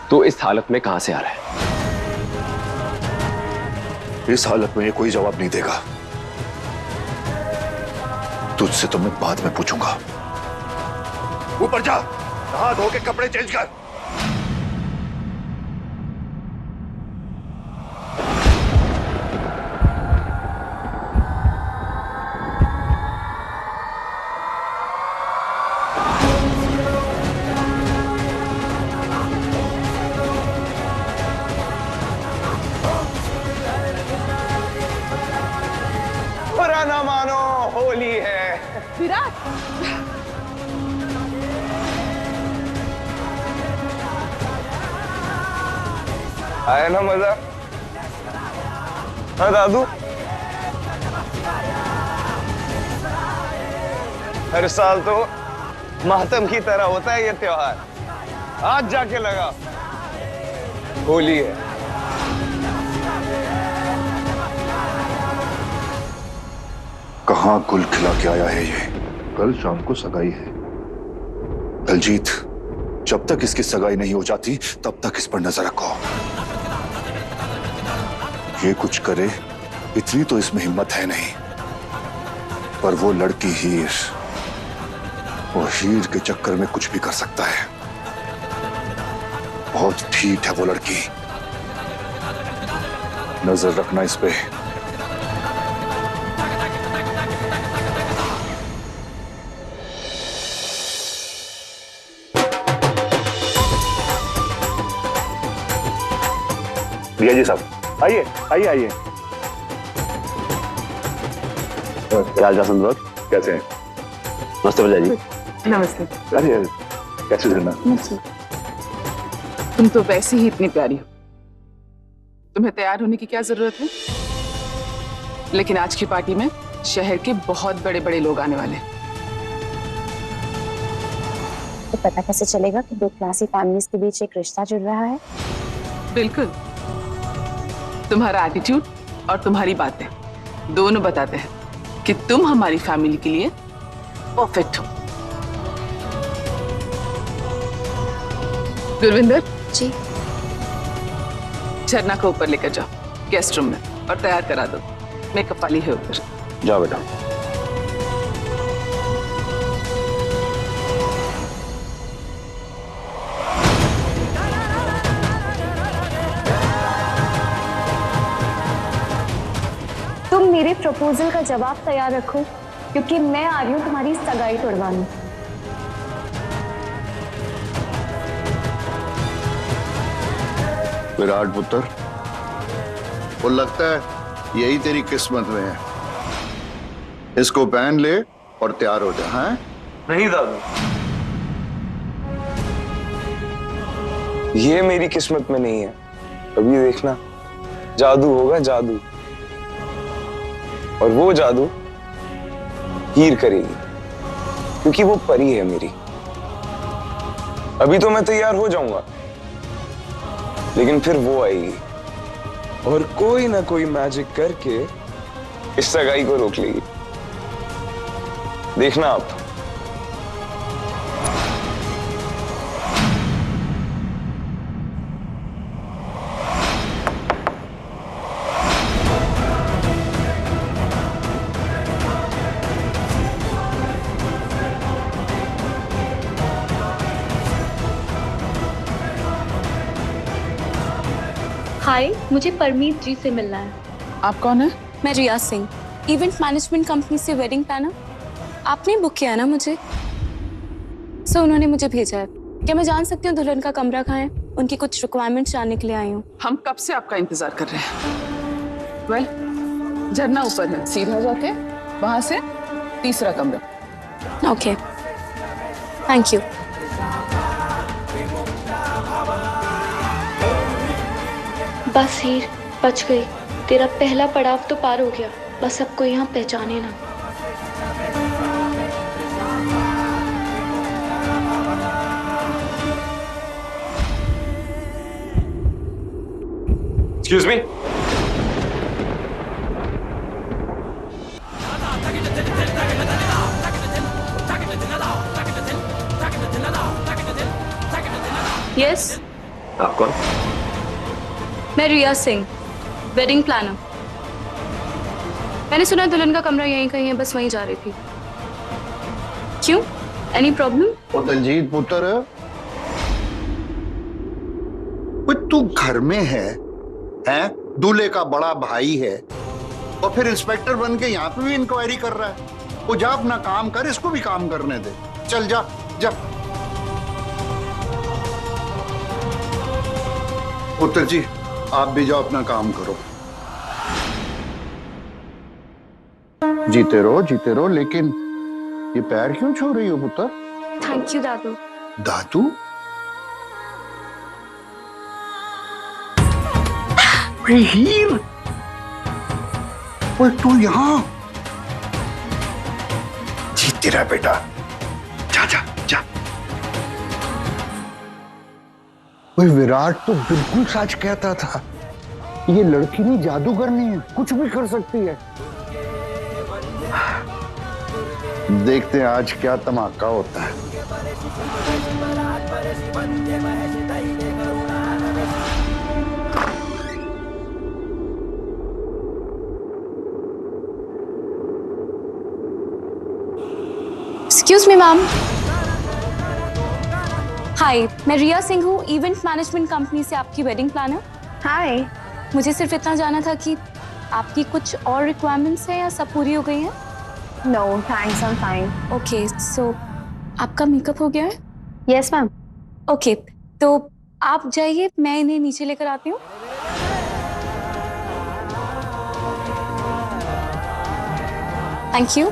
तो इस हालत में कहां से आ रहा है? इस हालत में ये कोई जवाब नहीं देगा। तुझसे तो मैं बाद में पूछूंगा। ऊपर जा, नहा धो के कपड़े चेंज कर। बुरा ना मानो, होली है। विराट, आया ना मजा? हाँ दादू, हर साल तो मातम की तरह होता है ये त्योहार। आज जाके लगा होली है। कहां गुल खिला के आया है ये? कल शाम को सगाई है। दलजीत, जब तक इसकी सगाई नहीं हो जाती तब तक इस पर नजर रखो। ये कुछ करे इतनी तो इसमें हिम्मत है नहीं, पर वो लड़की हीर, वो हीर के चक्कर में कुछ भी कर सकता है। बहुत ठीक है वो लड़की, नजर रखना इस पे। रिया जी साहब, आइए आइए आइए। क्या हाल चाल संदीप, कैसे हैं? नमस्ते भैया जी। नमस्ते। अरे कैसे झरना? तुम तो वैसे ही इतनी प्यारी हो, तुम्हें तैयार होने की क्या जरूरत है? लेकिन आज की पार्टी में शहर के बहुत बड़े बड़े लोग आने वाले हैं। तो पता कैसे चलेगा कि दो क्लासी फैमिलीज के बीच एक रिश्ता जुड़ रहा है? बिल्कुल, तुम्हारा एटीट्यूड और तुम्हारी बातें दोनों बताते हैं कि तुम हमारी फैमिली के लिए परफेक्ट हो। गुरविंदर जी, झरना को ऊपर लेकर जाओ गेस्ट रूम में और तैयार करा दो। मेकअप वाली है ऊपर। जाओ बेटा। तुम मेरे प्रपोजल का जवाब तैयार रखो, क्योंकि मैं आ रही हूँ तुम्हारी सगाई तोड़वाने। विराट पुत्र, वो लगता है यही तेरी किस्मत में है। इसको पहन ले और तैयार हो जा। हाँ? नहीं दादू, ये मेरी किस्मत में नहीं है। अभी देखना, जादू होगा जादू, और वो जादू हीर करेगी, क्योंकि वो परी है मेरी। अभी तो मैं तैयार हो जाऊंगा, लेकिन फिर वो आएगी और कोई ना कोई मैजिक करके इस सगाई को रोक लेगी। देखना आप। हाय, मुझे परमीत जी से मिलना है। आप कौन है? मैं रिया सिंह, इवेंट मैनेजमेंट कंपनी से वेडिंग प्लानर। आपने बुक किया ना मुझे? सो उन्होंने मुझे भेजा है। क्या मैं जान सकती हूँ दुल्हन का कमरा कहाँ है? उनकी कुछ रिक्वायरमेंट्स जानने के लिए आई हूँ। हम कब से आपका इंतजार कर रहे हैं। वेल, झरना ऊपर है, सीधा जाके वहां से तीसरा कमरा। Okay, thank you. बस हीर, बच गई। तेरा पहला पड़ाव तो पार हो गया। बस सबको यहाँ पहचाने ना। Excuse me. यस, आप कौन? मैं रिया सिंह, वेडिंग प्लानर। मैंने सुना दुल्हन का कमरा यहीं कहीं है, बस वहीं जा रही थी। क्यों? Any problem? ओ दलजीत पुत्र, तू घर में है? दूल्हे का बड़ा भाई है और फिर इंस्पेक्टर बन के यहाँ पे भी इंक्वायरी कर रहा है। वो जा अपना काम कर, इसको भी काम करने दे। चल जा जा। पुत्र जी, आप भी जाओ, अपना काम करो। जीते रहो, लेकिन ये पैर क्यों छू रही हो पुत्र? थैंक यू दादू। दादू? हीर, तू यहाँ? जीते रहा बेटा, जा जा जा। विराट तो बिल्कुल सच कहता था, ये लड़की नहीं जादूगरनी है, कुछ भी कर सकती है। देखते हैं आज क्या धमाका होता है। Excuse me ma'am. हाय, मैं रिया सिंह हूँ, इवेंट मैनेजमेंट कंपनी से आपकी वेडिंग प्लानर। हाय। मुझे सिर्फ इतना जानना था कि आपकी कुछ और रिक्वायरमेंट्स हैं या सब पूरी हो गई हैं? No thanks, I am fine. Okay, so आपका मेकअप हो गया है? Yes ma'am. ओके, तो आप जाइए, मैं इन्हें नीचे लेकर आती हूँ। Thank you.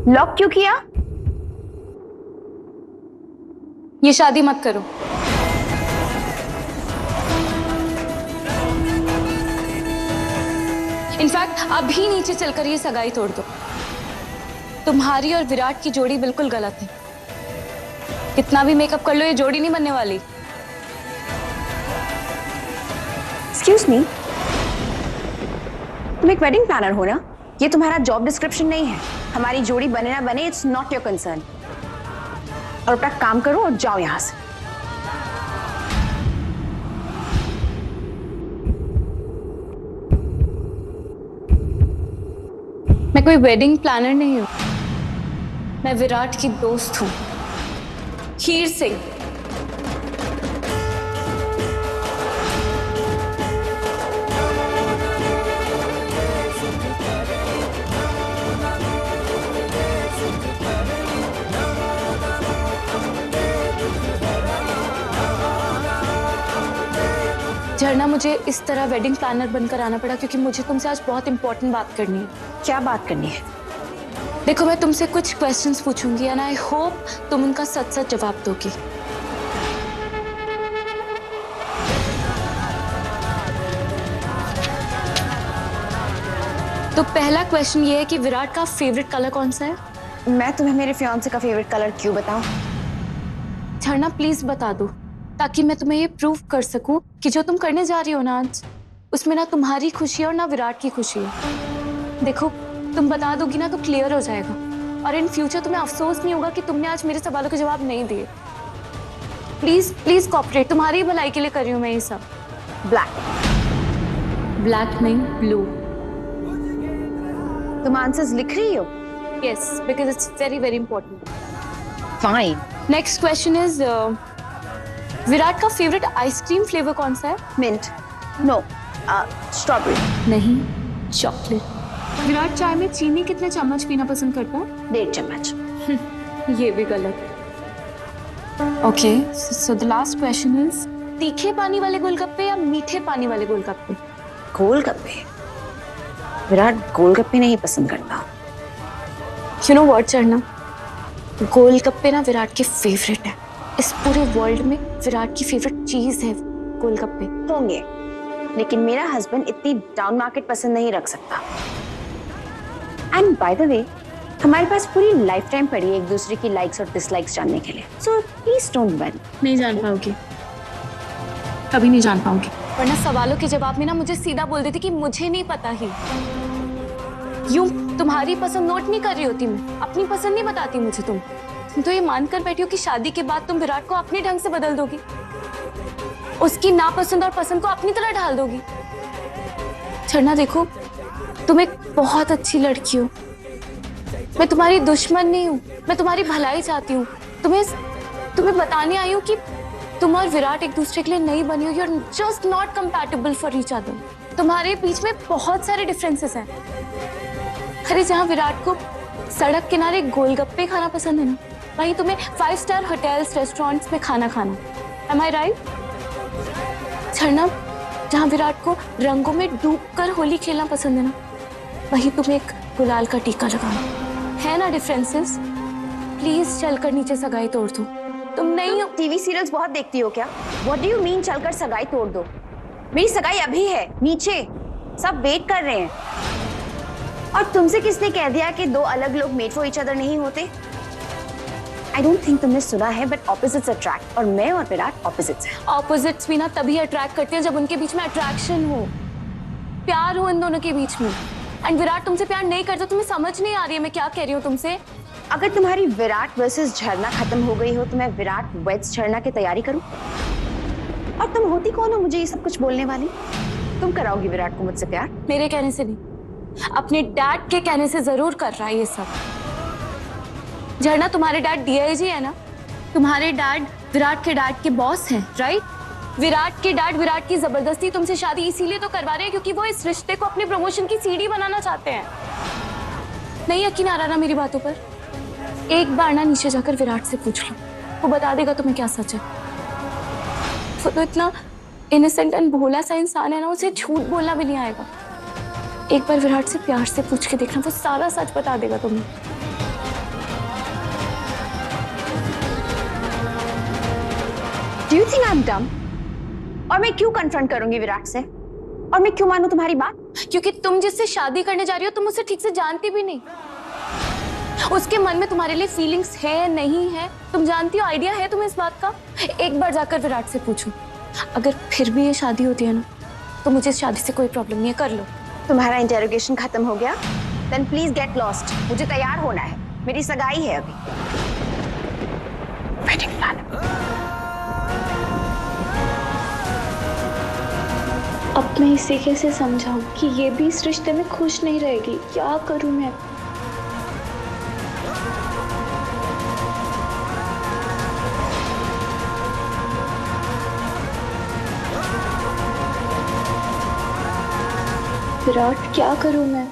लॉक क्यों किया? ये शादी मत करो। इनफैक्ट अभी नीचे चलकर ये सगाई तोड़ दो। तुम्हारी और विराट की जोड़ी बिल्कुल गलत है। कितना भी मेकअप कर लो, ये जोड़ी नहीं बनने वाली। एक्सक्यूज मी, तुम एक वेडिंग प्लानर हो ना? ये तुम्हारा जॉब डिस्क्रिप्शन नहीं है। हमारी जोड़ी बने ना बने, इट्स नॉट योर कंसर्न। और अपना काम करो और जाओ यहां से। मैं कोई वेडिंग प्लानर नहीं हूं, मैं विराट की दोस्त हूं, हीर सिंह। झरना, मुझे इस तरह वेडिंग प्लानर बनकर आना पड़ा क्योंकि मुझे तुमसे आज बहुत इंपॉर्टेंट बात करनी है। क्या बात करनी है? देखो, मैं तुमसे कुछ क्वेश्चंस पूछूंगी एंड आई होप तुम उनका सच सच जवाब दोगी। तो पहला क्वेश्चन ये है कि विराट का फेवरेट कलर कौन सा है? मैं तुम्हें मेरे फियांसे का फेवरेट कलर क्यों बताऊं? झरना, प्लीज बता दो ताकि मैं तुम्हें ये प्रूव कर सकूं कि जो तुम करने जा रही हो ना आज, उसमें ना तुम्हारी खुशी है और ना विराट की खुशी है। देखो, तुम बता दोगी ना तो क्लियर हो जाएगा और इन फ्यूचर तुम्हें अफसोस नहीं होगा कि तुमने आज मेरे सवालों के जवाब नहीं दिए। प्लीज प्लीज कोऑपरेट, तुम्हारी भलाई के लिए कर रही हूँ मैं ये सब। ब्लैक नहीं, ब्लू। तुम आंसर्स लिख रही हो? Yes, because it's very very important. Fine. Next question is, Virat का फेवरेट आइसक्रीम फ्लेवर कौन सा है? मिंट। No, strawberry. नहीं, चॉकलेट। विराट चाय में चीनी कितने चम्मच पीना पसंद करता है? 1.5 चम्मच। ये भी गलत। Okay, so the last question is, तीखे पानी वाले गोलगप्पे या मीठे पानी वाले गोलगप्पे? गोलगप्पे। विराट गोलगप्पे नहीं पसंद करता। यू नो व्हाट झरना, गोलगप्पे ना विराट के फेवरेट है। इस पूरे वर्ल्ड में विराट की फेवरेट चीज है गोलगप्पे। होंगे, लेकिन मेरा हस्बैंड इतनी डाउन मार्केट पसंद नहीं रख सकता। एंड बाय द वे, हमारे पास पूरी लाइफ टाइम पड़ी है एक दूसरे की लाइक्स और डिसलाइक्स जानने के लिए। So please don't worry. नहीं जान पाओगी, कभी नहीं जान पाओगी। वरना सवालों के जवाब में ना मुझे सीधा बोल देती कि मुझे नहीं पता ही। यूं तुम्हारी पसंद नोट नहीं कर रही होती मैं, अपनी पसंद नहीं बताती मुझे तुम तो ये मानकर बैठी हो कि शादी के बाद तुम विराट को अपने ढंग से बदल दोगी, उसकी नापसंद और पसंद को अपनी तरह ढाल दोगी। झरना देखो, तुम एक बहुत अच्छी लड़की हो, मैं तुम्हारी दुश्मन नहीं हूँ, मैं तुम्हारी भलाई चाहती हूँ। तुम्हें बताने आई हूँ कि तुम और विराट एक दूसरे के लिए नहीं बनी हो। You are just not compatible for each other. तुम्हारे बीच में बहुत सारे डिफरेंसेस हैं। अरे जहाँ विराट को सड़क किनारे गोलगप्पे खाना पसंद है ना, वहीं तुम्हें 5 स्टार होटल्स रेस्टोरेंट्स में खाना खाना। एम आई राइट? झरना, जहाँ विराट को रंगों में डूबकर होली खेलना पसंद है ना, वहीं तुम्हें एक गुलाल का टीका लगाना है ना। डिफरेंसेस, प्लीज चलकर नीचे सगाई तोड़ दो। तुम नहीं हो। टीवी सीरियल्स बहुत देखती हो क्या? What do you mean चलकर सगाई तोड़ दो? मेरी सगाई अभी है, नीचे सब वेट कर रहे हैं। और तुमसे किसने कह दिया कि दो अलग लोग मेट फॉर ईच अदर नहीं होते? I don't think तुमने सुना है, but opposites attract, और मैं और विराट opposites हैं। ऑपोजिट्स भी ना तभी अट्रैक्ट करते हैं जब उनके बीच में अट्रैक्शन हो, प्यार हो इन दोनों के बीच में। एंड विराट तुमसे प्यार नहीं करता। तुम्हें समझ नहीं आ रही है मैं क्या कह रही हूँ तुमसे? अगर तुम्हारी विराट वर्सेस झरना खत्म हो गई हो तो मैं विराट वेड्स झरना की तैयारी करूं? और तुम होती कौन हो मुझे ये सब कुछ बोलने वाली? तुम कराओगी विराट को मुझसे प्यार? मेरे कहने से नहीं, अपने डैड के कहने से जरूर कर रहा है ये सब। झरना, तुम्हारे डैड डीआईजी है ना? तुम्हारे डैड विराट के डैड के बॉस हैं, राइट? विराट के डैड विराट की जबरदस्ती तुमसे शादी इसीलिए तो करवा रहे हैं क्योंकि वो इस रिश्ते को अपनी प्रमोशन की सीढ़ी बनाना चाहते हैं। नहीं यकीन आ रहा ना मेरी बातों पर? एक बार ना नीचे जाकर विराट से पूछ लो, वो बता देगा तुम्हें क्या सच है। वो तो इतना इनोसेंट एंड भोला सा इंसान है ना, उसे झूठ बोलना भी नहीं आएगा। एक बार विराट से प्यार से पूछ के देखना, वो सारा सच बता देगा तुम्हें। Do you think I'm dumb? और मैं क्यों कन्फ्रंट करूंगी विराट से? और मैं क्यों मानूं तुम्हारी बात? क्योंकि तुम जिससे शादी करने जा रही हो तुम उसे ठीक से जानती भी नहीं। उसके मन में तुम्हारे लिए फीलिंग्स है नहीं है तुम जानती हो? आइडिया है तुम्हें इस बात का? एक बार जाकर विराट से पूछो। अगर फिर भी ये शादी होती है ना तो मुझे इस शादी से कोई प्रॉब्लम नहीं है, कर लो। तुम्हारा इंटेरोगेशन खत्म हो गया? Then please get lost. मुझे तैयार होना है, मेरी सगाई है अभी। Wedding plan. अब मैं इसे कैसे समझाऊं कि ये भी इस रिश्ते में खुश नहीं रहेगी? क्या करूं मैं? विराट, क्या करूं मैं?